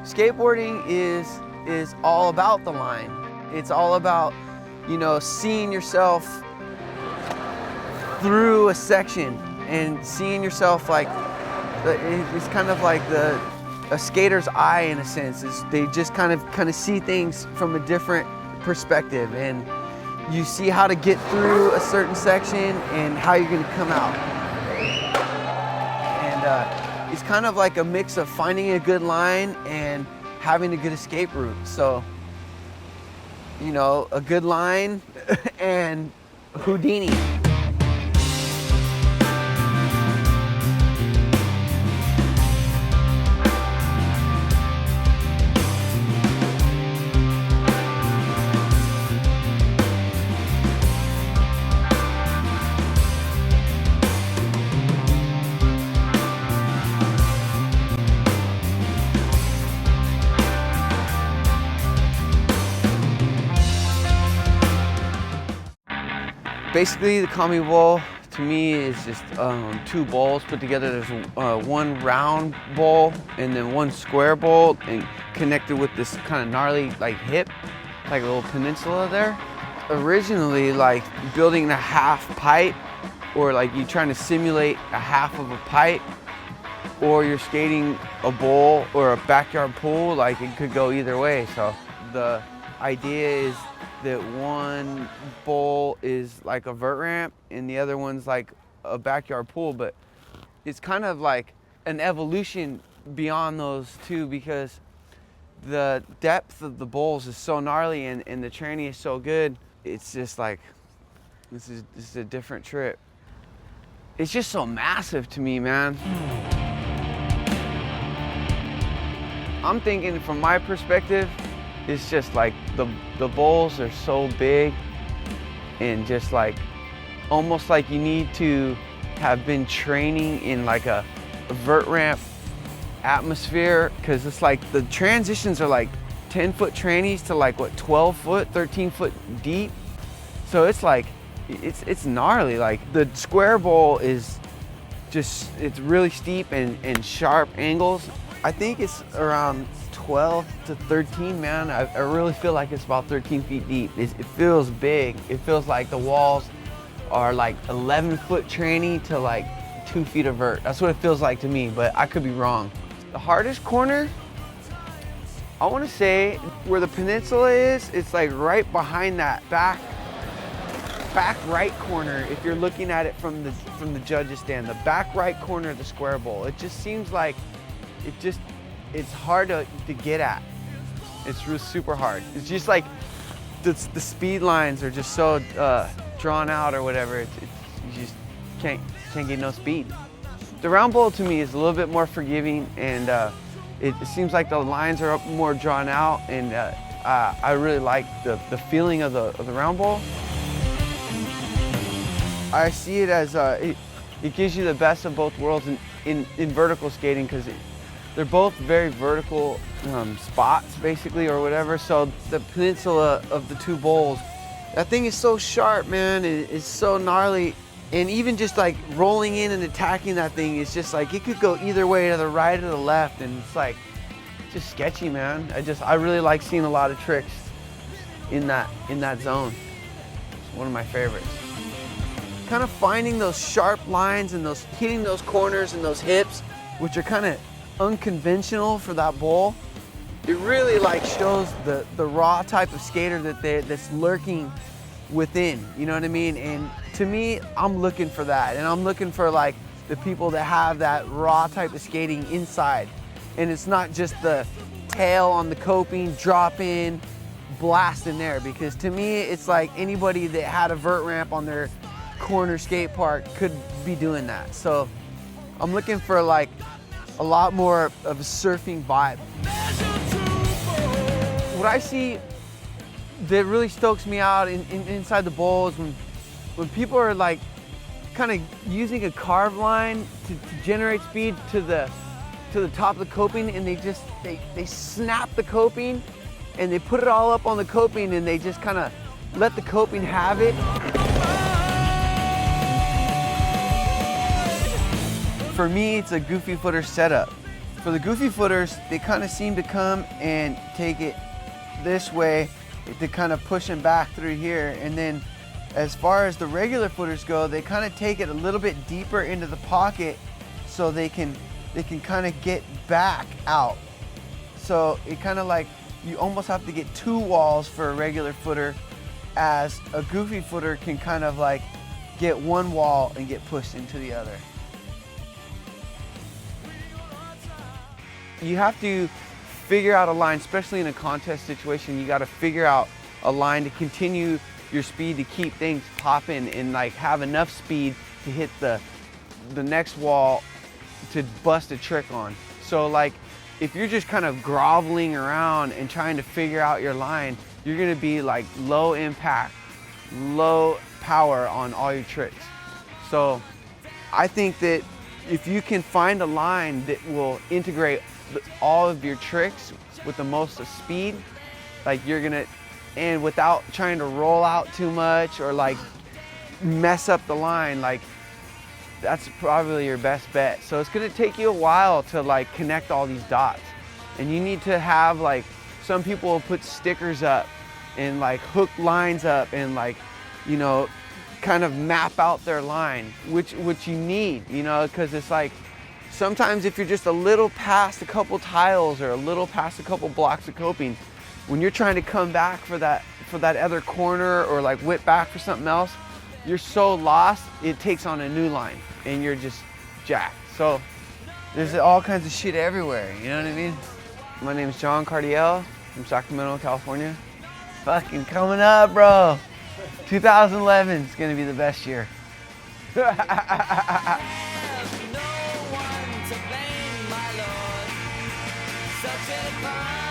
Skateboarding is all about the line. It's all about, you know, seeing yourself through a section and seeing yourself like, it's kind of like a skater's eye in a sense. They just kind of see things from a different perspective, and you see how to get through a certain section and how you're gonna come out. And it's kind of like a mix of finding a good line and having a good escape route. So, you know, a good line and Houdini. Basically, the Combi Bowl to me is just two bowls put together. There's one round bowl and then one square bowl, and connected with this kind of gnarly like hip, like a little peninsula there. Originally, like building a half pipe, or like you trying to simulate a half of a pipe, or you're skating a bowl or a backyard pool, like it could go either way. So the idea is that one bowl is like a vert ramp and the other one's like a backyard pool, but it's kind of like an evolution beyond those two, because the depth of the bowls is so gnarly and the training is so good. It's just like, this is a different trip. It's just so massive to me, man. I'm thinking from my perspective, it's just like the bowls are so big, and just like almost like you need to have been training in like a vert ramp atmosphere, because it's like the transitions are like 10-foot trannies to like what, 12-foot, 13-foot deep. So it's like it's gnarly. Like the square bowl is just, it's really steep and sharp angles. I think it's around 12 to 13, man. I really feel like it's about 13 feet deep. It feels big. It feels like the walls are like 11-foot tranny to like 2 feet of vert. That's what it feels like to me, but I could be wrong. The hardest corner, I want to say where the peninsula is, it's like right behind that back right corner. If you're looking at it from the judges stand, the back right corner of the square bowl, it just seems like it's hard to get at. It's super hard. It's just like the speed lines are just so drawn out or whatever. You just can't get no speed. The round bowl to me is a little bit more forgiving, and it seems like the lines are more drawn out, and I really like the feeling of the round bowl. I see it as it gives you the best of both worlds in vertical skating, because they're both very vertical spots, basically, or whatever. So the peninsula of the two bowls, that thing is so sharp, man. It's so gnarly. And even just like rolling in and attacking that thing is just like, it could go either way, to the right or the left. And it's like, just sketchy, man. I really like seeing a lot of tricks in that zone. It's one of my favorites. Kind of finding those sharp lines and hitting those corners and those hips, which are kind of unconventional for that bowl. It really like shows the raw type of skater that's lurking within, you know what I mean? And to me, I'm looking for that, and I'm looking for like the people that have that raw type of skating inside. And it's not just the tail on the coping, drop in, blast in there, because to me, it's like anybody that had a vert ramp on their corner skate park could be doing that. So I'm looking for like a lot more of a surfing vibe. What I see that really stokes me out inside the bowl is when people are like kind of using a carve line to generate speed to the top of the coping, and they snap the coping and they put it all up on the coping, and they just kind of let the coping have it. For me, it's a goofy footer setup. For the goofy footers, they kind of seem to come and take it this way to kind of push them back through here. And then as far as the regular footers go, they kind of take it a little bit deeper into the pocket so they can kind of get back out. So it kind of like, you almost have to get two walls for a regular footer, as a goofy footer can kind of like get one wall and get pushed into the other. You have to figure out a line, especially in a contest situation. You got to figure out a line to continue your speed, to keep things popping and like have enough speed to hit the next wall to bust a trick on. So like if you're just kind of groveling around and trying to figure out your line, you're gonna be like low impact, low power on all your tricks. So I think that if you can find a line that will integrate all of your tricks with the most of speed, like you're gonna, and without trying to roll out too much or like mess up the line, like that's probably your best bet. So it's gonna take you a while to like connect all these dots. And you need to have like, some people will put stickers up and like hook lines up and like, you know, kind of map out their line, which you need, you know, because it's like, sometimes if you're just a little past a couple tiles or a little past a couple blocks of coping, when you're trying to come back for that other corner or like whip back for something else, you're so lost, it takes on a new line and you're just jacked. So there's all kinds of shit everywhere, you know what I mean? My name is John Cardiel from Sacramento, California. Fucking coming up, bro. 2011 is gonna be the best year. Such a